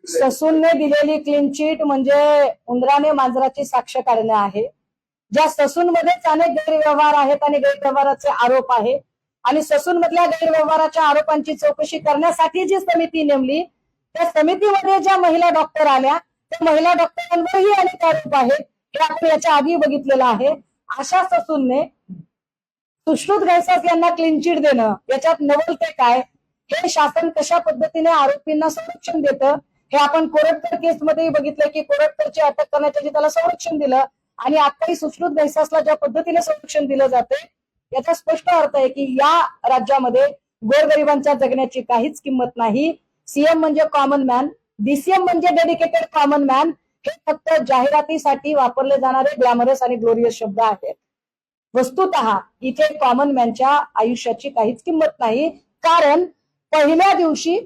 ससूनने दिलेली क्लीन चिट म्हणजे उंदराने मांजराची साक्ष काढणे आहे. ज्या ससून मध्येच अनेक गैरव्यवहार आहेत आणि गैरव्यवहाराचे आरोप आहे आणि ससून मधल्या गैरव्यवहाराच्या आरोपांची चौकशी करण्यासाठी जी समिती नेमली त्या समितीमध्ये ज्या महिला डॉक्टर आल्या त्या महिला डॉक्टरांवरही अनेक आरोप आहेत हे आपण याच्या आधी बघितलेलं आहे. अशा ससूनने सुश्रुत घैसास यांना क्लीन चिट देणं याच्यात नवलते काय, हे शासन कशा पद्धतीने आरोपींना संरक्षण देतं हे आपण कोरटकर केसमध्येही बघितलं की कोरटकरची अटक करण्यासाठी त्याला संरक्षण दिलं आणि आताही सुश्रुत घैसासला ज्या पद्धतीने संरक्षण दिलं जाते याचा स्पष्ट अर्थ आहे की या राज्यामध्ये गोरगरिबांच्या जगण्याची काहीच किंमत नाही. सीएम म्हणजे कॉमन मॅन, डीसीएम म्हणजे डेडिकेटेड कॉमन मॅन हे फक्त जाहिरातीसाठी वापरले जाणारे ग्लॅमरस आणि ग्लोरियस शब्द आहेत. वस्तुतः इथे कॉमन मॅनच्या आयुष्याची काहीच किंमत नाही. कारण पहिल्या दिवशी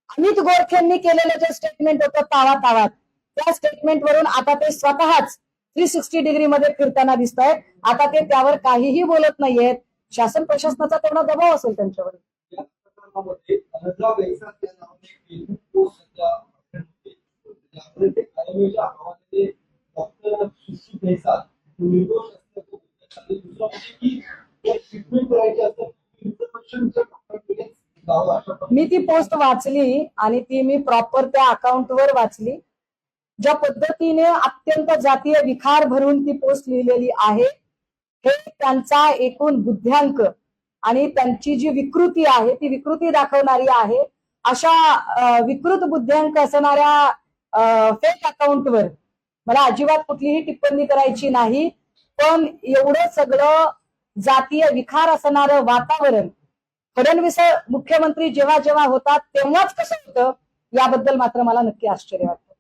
अमित गोरखेंनी केलेलं जे स्टेटमेंट होतं तावातावात त्या स्टेटमेंट वरून आता ते स्वतःच 360 डिग्री मध्ये फिरताना दिसत आहेत. आता ते त्यावर काहीही बोलत नाहीयेत. शासन प्रशासनाचा तेवढा दबाव असेल त्यांच्यावर. मी ती पोस्ट वाचली आणि ती मी प्रॉपर त्या अकाउंटवर वाचली. ज्या पद्धतीने अत्यंत जातीय विखार भरून ती पोस्ट लिहिलेली आहे हे त्यांचा एकूण बुद्ध्यांक आणि त्यांची जी विकृती आहे ती विकृती दाखवणारी आहे. अशा विकृत बुद्ध्यांक असणाऱ्या फेक अकाउंटवर मला अजिबात कुठलीही टिप्पणी करायची नाही. पण एवढं सगळं जातीय विखार असणारं वातावरण फडणवीस मुख्यमंत्री जेव्हा जेव्हा होतात तेव्हाच कसं होतं याबद्दल मात्र मला नक्की आश्चर्य वाटतं.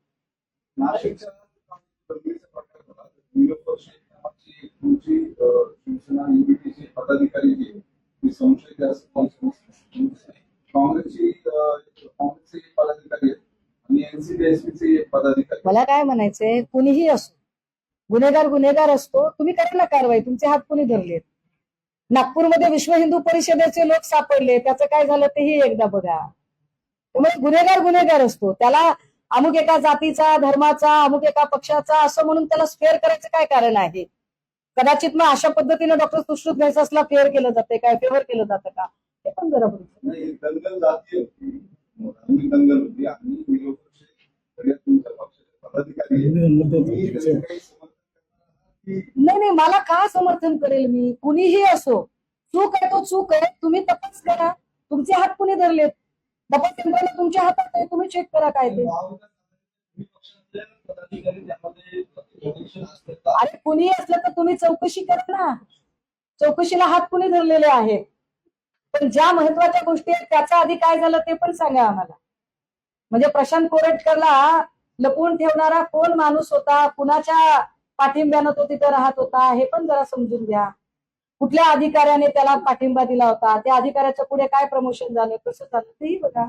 मला काय म्हणायचंय, कुणीही असो गुन्हेगार असतो. तुम्ही करा ना कारवाई, तुमचे हात कुणी धरलेत. नागपूरमध्ये विश्व हिंदू परिषदेचे लोक सापडले, त्याचं काय झालं तेही एकदा बघा. त्यामुळे गुन्हेगार असतो. त्याला अमुक एका जातीचा, धर्माचा, अमुक एका पक्षाचा असं म्हणून त्याला स्पेअर करायचं काय कारण आहे. कदाचित मग अशा पद्धतीने डॉक्टर सुश्रुत घैसासला फेअर केलं जाते काय, फेवर केलं जातं का, ते पण जरा नाही मला का समर्थन करेल मी. कुणीही असो, चूक आहे तो चूक आहे. तुम्ही तपास करा, तुमचे हात कुणी धरलेत, तपास यंत्रणा तुमच्या हातात आहे, तुम्ही चेक करा काय ते. अरे कुणीही असलं तर तुम्ही चौकशी करा ना. चौकशीला हात कुणी धरलेले आहेत. पण ज्या महत्वाच्या गोष्टी आहेत त्याच्या आधी काय झालं ते पण सांगा आम्हाला. म्हणजे प्रशांत कोरटकरला लपवून ठेवणारा कोण माणूस होता, कुणाच्या पाठिंब्यानं तो तिथे राहत होता, हे पण जरा समजून घ्या. कुठल्या अधिकाऱ्याने त्याला पाठिंबा दिला होता, त्या अधिकाऱ्याच्या पुढे काय प्रमोशन झालं, कसं झालं तेही बघा.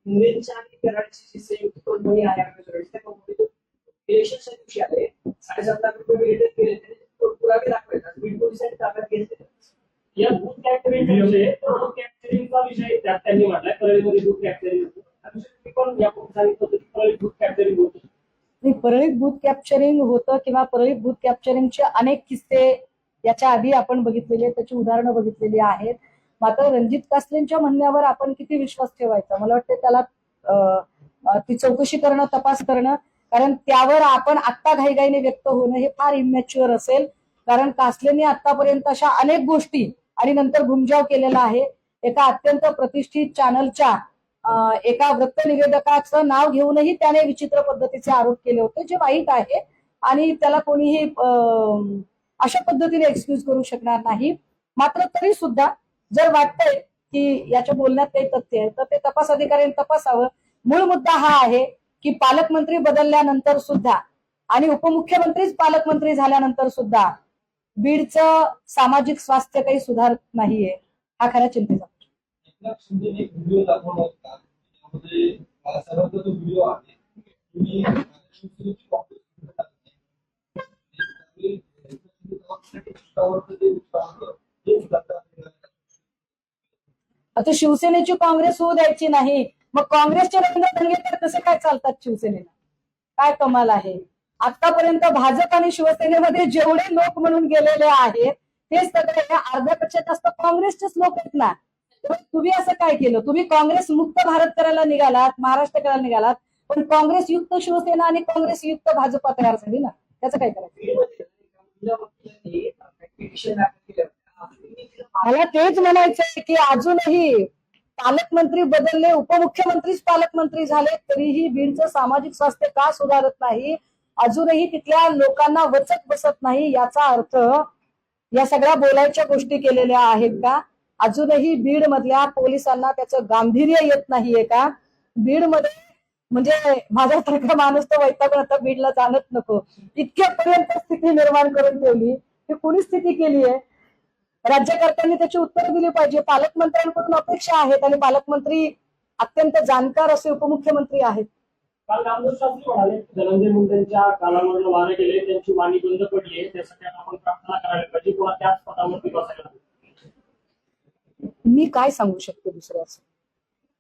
पुणेच्या आणि कराडची जी संयुक्त कंपनी आहे इलेक्शनच्या दिवशी आले 7.5 लाख रुपये रिटर्न केले पुरावे दाखवायचे बीड पोलिसांनी ताब्यात घेतले. या बूथ कॅप्चरिंगचा विषय त्यात त्यांनी म्हटलाय परळीमध्ये बूथ कॅप्चरिंग पण या सांगितलं की परळीत बूथ कॅप्चरिंग होतं. परळीत बूथ कॅप्चरिंग होतं किंवा परळीत बूथ कॅप्चरिंगचे अनेक किस्से याच्या आधी आपण बघितलेले, त्याची उदाहरणं बघितलेली आहेत. मात्र रणजित कासलेंच्या म्हणण्यावर आपण किती विश्वास ठेवायचा? मला वाटतं त्याला ती चौकशी करणं, तपास करणं, कारण त्यावर आपण आत्ता घाईघाईने व्यक्त होणं हे फार इमॅच्युअर असेल. कारण कासलेंनी आतापर्यंत अशा अनेक गोष्टी आणि नंतर घुमजाव केलेला आहे. एका अत्यंत प्रतिष्ठित चॅनलच्या एका वृत्त निवेदकाचं नाव घेऊनही त्याने विचित्र पद्धतीचे आरोप केले होते, जे वाईट आहे आणि त्याला कोणीही अशा पद्धतीने एक्सक्यूज करू शकणार नाही. मात्र तरी सुद्धा जर वाटतंय की याच्या बोलण्यात काही तथ्य आहे तर ते तपास अधिकाऱ्यांनी तपासावं. मूळ मुद्दा हा आहे की पालकमंत्री बदलल्यानंतर सुद्धा आणि उपमुख्यमंत्रीच पालकमंत्री झाल्यानंतर सुद्धा बीडचं सामाजिक स्वास्थ्य काही सुधारत नाहीये, हा खरा चिंतेचा. एकनाथ शिंदेने एक व्हिडिओ दाखवला होता त्यामध्ये सर्वांचा जो व्हिडिओ आहे तुम्ही शिवसेनेची आता शिवसेनेची काँग्रेस होऊ द्यायची नाही, मग काँग्रेसचे रंगधंगे कसे काय चालतात शिवसेनेला? काय कमाल आहे. आतापर्यंत भाजप आणि शिवसेनेमध्ये जेवढे लोक म्हणून गेलेले आहेत ते सगळे अर्ध्यापेक्षा जास्त काँग्रेसचेच लोक आहेत ना. तुम्ही असं काय केलं? तुम्ही काँग्रेस मुक्त भारत करायला निघालात, महाराष्ट्र करायला निघालात, पण काँग्रेस युक्त शिवसेना आणि काँग्रेस युक्त भाजपा तयार झाली ना. त्याचं काय करायचं? मला तेच म्हणायचंय की अजूनही पालकमंत्री बदलले, उपमुख्यमंत्रीच पालकमंत्री झाले, तरीही बीडचं सामाजिक स्वास्थ्य का सुधारत नाही? अजूनही तिथल्या लोकांना वचक बसत नाही. याचा अर्थ या सगळ्या बोलायच्या गोष्टी केलेल्या आहेत का? अजूनही बीड मधल्या पोलिसांना त्याचं गांभीर्य येत नाहीये का? बीड मध्ये म्हणजे माझ्यासारखा माणूस तर वैतागून आता बीडला जाणच नको इतक्यापर्यंत स्थिती निर्माण करून ठेवली. ही कुणी स्थिती केली आहे? राज्यकर्त्यांनी त्याची उत्तर दिली पाहिजे. पालकमंत्र्यांकडून अपेक्षा आहेत आणि पालकमंत्री अत्यंत जाणकार असे उपमुख्यमंत्री आहेत. काल रामदास शास्त्री म्हणाले धनंजय मुंडेंच्या कालामध्ये वारे गेले, त्यांची वाणी बंद पडली आहे, त्यासाठी आपण प्रार्थना करायला पाहिजे किंवा त्याच पदावरती बसायला. मी काय सांगू शकते दुसऱ्याच?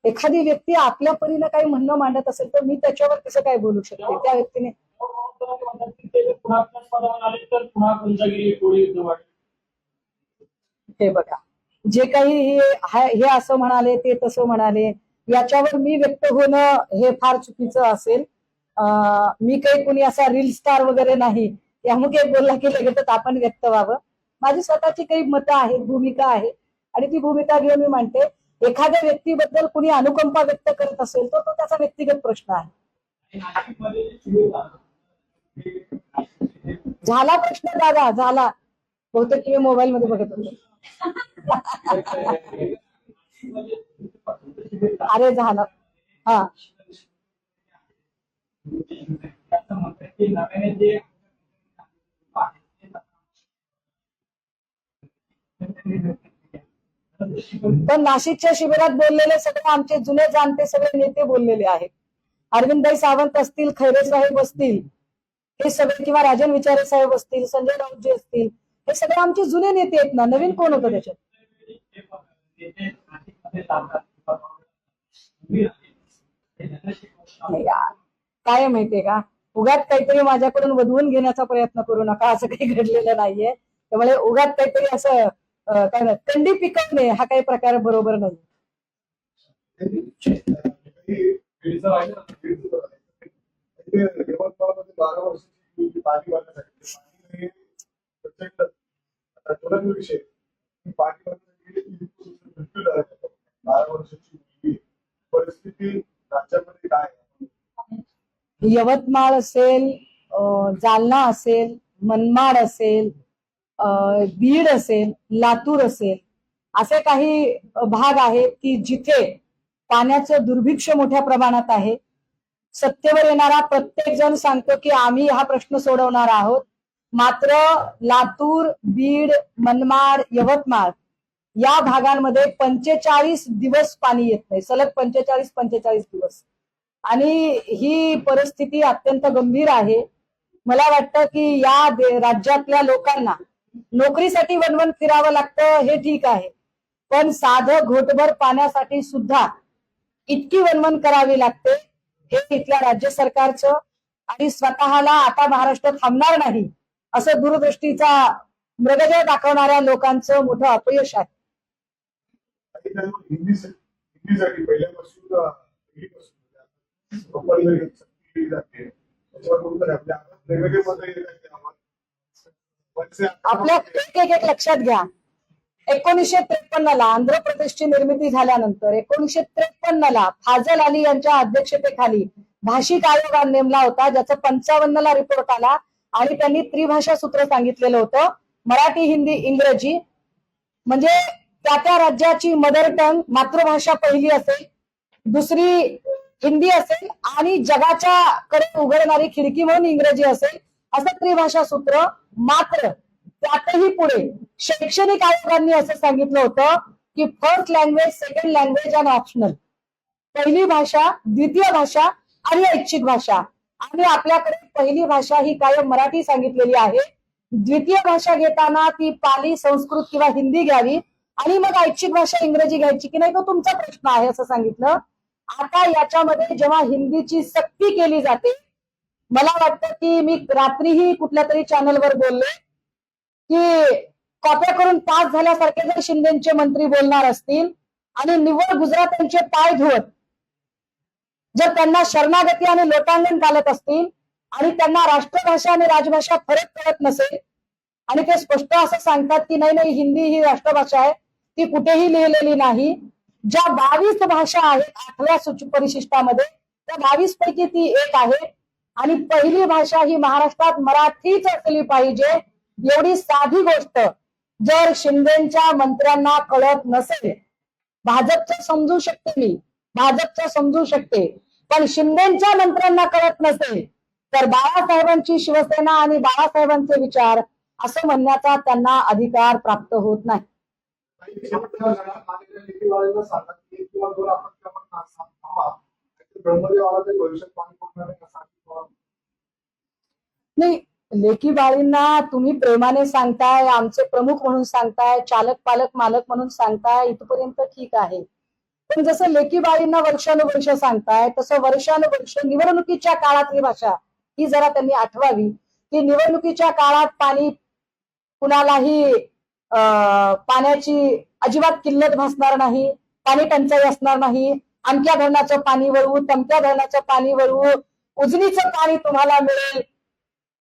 एखादी व्यक्ती आपल्या परीनं काही म्हणणं मांडत असेल तर मी त्याच्यावर कसं काय बोलू शकते? त्या व्यक्तीने पुन्हा त्याच पदावर आले तर पुन्हा गुंजागिरी टोळी युद्ध वाढेल. हे बघा, जे काही हे असं म्हणाले, ते तसं म्हणाले, याच्यावर मी व्यक्त होणं हे फार चुकीचं असेल. मी काही कुणी असा रील स्टार वगैरे नाही, यामुळे बोलला की लगेच आपण व्यक्त व्हावं. माझी स्वतःची काही मतं आहेत, भूमिका आहे आणि ती भूमिका घेऊन मी मांडते. एखाद्या व्यक्तीबद्दल कुणी अनुकंपा व्यक्त करत असेल तर तो त्याचा व्यक्तिगत प्रश्न आहे. झाला प्रश्न दादा, झाला. बहुतेक तुम्ही मोबाईल मध्ये बघत होते. अरे झालं. हा, पण नाशिकच्या शिबिरात बोललेले सगळे आमचे जुने जाणते सगळे नेते बोललेले आहेत. अरविंदभाई सावंत असतील, खैरे साहेब असतील, हे सगळे किंवा राजन विचारे साहेब असतील, संजय राऊतजी असतील, हे सगळे आमचे जुने नेते आहेत ना. नवीन कोण होतं त्याच्यात? काय माहितीये का, उगाच काहीतरी माझ्याकडून वधवून घेण्याचा प्रयत्न करू नका. असं काही घडलेलं नाहीये. त्यामुळे उगाच काहीतरी असं काय ना कंडी पिकवणे हा काही प्रकार बरोबर नाही. परिस्थिती राज्यामध्ये काय? यवतमाळ असेल, जालना असेल, मनमाड असेल, बीड असेल, लातूर असेल, असे काही भाग आहेत की जिथे पाण्याचं दुर्भिक्ष मोठ्या प्रमाणात आहे. सत्तेवर येणारा प्रत्येक जण सांगतो की आम्ही हा प्रश्न सोडवणार आहोत. मात्र लातूर, बीड, मनमाड, यवतमाळ या भागांमध्ये 45 दिवस पाणी येत नाही, सलग 45 दिवस. आणि ही परिस्थिती अत्यंत गंभीर आहे. मला वाटतं की या राज्यातल्या लोकांना नोकरीसाठी वणवण फिरावं लागतं हे ठीक आहे, पण साधं घोटभर पाण्यासाठी सुद्धा इतकी वणवण करावी लागते हे इथल्या राज्य सरकारचं आणि स्वतःला आता महाराष्ट्र थांबणार नाही असं दूरदृष्टीचा मृगजळ दाखवणाऱ्या लोकांचं मोठं अपयश आहे. हिंदीसाठी पहिल्यापासून केली जाते त्याच्यावर वेगवेगळे मत आपल्या एक लक्षात घ्या, 1953 ला आंध्र प्रदेशची निर्मिती झाल्यानंतर 1953 ला फाजल अली यांच्या अध्यक्षतेखाली भाषिक आयोग नेमला होता, ज्याचा 55 ला रिपोर्ट आला आणि त्यांनी त्रिभाषा सूत्र सांगितलेलं होतं. मराठी, हिंदी, इंग्रजी, म्हणजे त्या राज्याची मदर टंग मातृभाषा पहिली असेल, दुसरी हिंदी असेल आणि जगाच्या कडे उघडणारी खिडकी म्हणून इंग्रजी असेल, असं त्रिभाषा सूत्र. मात्र त्यातही पुढे शैक्षणिक आयोगांनी असं सांगितलं होतं की फर्स्ट लँग्वेज, सेकंड लँग्वेज आणि ऑप्शनल, पहिली भाषा, द्वितीय भाषा आणि ऐच्छिक भाषा. आणि आपल्याकडे पहिली भाषा ही कायम मराठी सांगितलेली आहे. द्वितीय भाषा घेताना ती पाली, संस्कृत किंवा हिंदी घ्यावी आणि मग ऐच्छिक भाषा इंग्रजी घ्यायची की नाही तो तुमचा प्रश्न आहे असं सांगितलं. आता याच्यामध्ये जेव्हा हिंदीची सक्ती केली जाते, मला वाटतं की मी रात्रीही कुठल्या तरी चॅनलवर बोलले की कॉप्या करून पास झाल्यासारखे जर शिंदेचे मंत्री बोलणार असतील आणि निव्वळ गुजरात्यांचे पाय धुवत जर त्यांना शरणागती आणि लोटांगण घालत असतील आणि त्यांना राष्ट्रभाषा आणि राजभाषा फरक कळत नसेल आणि ते स्पष्ट असं सांगतात की नाही हिंदी ही राष्ट्रभाषा आहे, ती कुठेही लिहिलेली नाही. ज्या 22 भाषा आहेत 8व्या परिशिष्टामध्ये, त्या 22 पैकी ती एक आहे आणि पहिली भाषा ही महाराष्ट्रात मराठीच असली पाहिजे. एवढी साधी गोष्ट जर शिंदेच्या मंत्र्यांना कळत नसेल, भाजपचं समजू शकते मी, भाजपचं समजू शकते, पण शिंदेच्या मंत्र्यांना कळत नसेल तर बाळासाहेबांची शिवसेना आणि बाळासाहेबांचे विचार असं म्हणण्याचा त्यांना अधिकार प्राप्त होत नाही. नाही, लेकी बाळींना तुम्ही प्रेमाने सांगताय, आमचे प्रमुख म्हणून सांगताय, चालक पालक मालक म्हणून सांगताय, इथपर्यंत ठीक आहे. पण जसं लेकी बाळींना वर्षानुवर्ष सांगताय तसं वर्षानुवर्ष निवडणुकीच्या काळातली भाषा ही जरा त्यांनी आठवावी की निवडणुकीच्या काळात पाणी कुणालाही पाण्याची अजिबात किल्लत भासणार नाही, पाणी टंचाई असणार नाही, अमक्या धरणाचं पाणी वळवू, तमक्या धरणाचं पाणी वळवू, उजनीचं पाणी तुम्हाला मिळेल,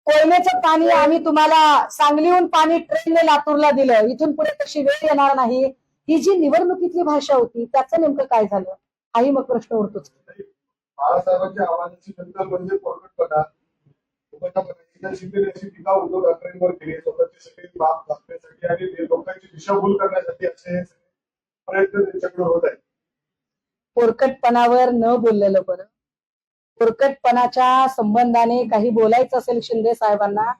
कोयनेचं पाणी आम्ही तुम्हाला सांगलीहून पाणी ट्रेनने लातूरला दिलं, इथून पुढे तशी वेळ येणार नाही. ही जी निवडणुकीतली भाषा होती त्याचं नेमकं काय झालं हाही मग प्रश्न उरतोच. बाळासाहेबांच्या आव्हानाची नंतर म्हणजे पोरकटपणा, शिंदे टीका उद्धव ठाकरेंवर केली, स्वतःची सगळी बाब दाखवण्यासाठी आणि लोकांची दिशाभूल करण्यासाठी असे प्रयत्न त्यांच्याकडे होत आहेत. पोरकटपणावर न बोललेलं बरं. पोरकटपणाच्या संबंधाने काही बोलायचं असेल शिंदे साहेबांना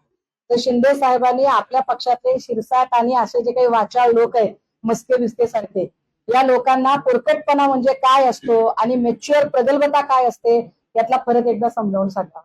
तर शिंदे साहेबांनी आपल्या पक्षातले शिरसाट आणि असे जे काही वाचाळ लोक आहेत मस्के बिस्के सारखे, या लोकांना पोरकटपणा म्हणजे काय असतो आणि मॅच्युअर प्रगल्भता काय असते यातला फरक एकदा समजावून सांगा.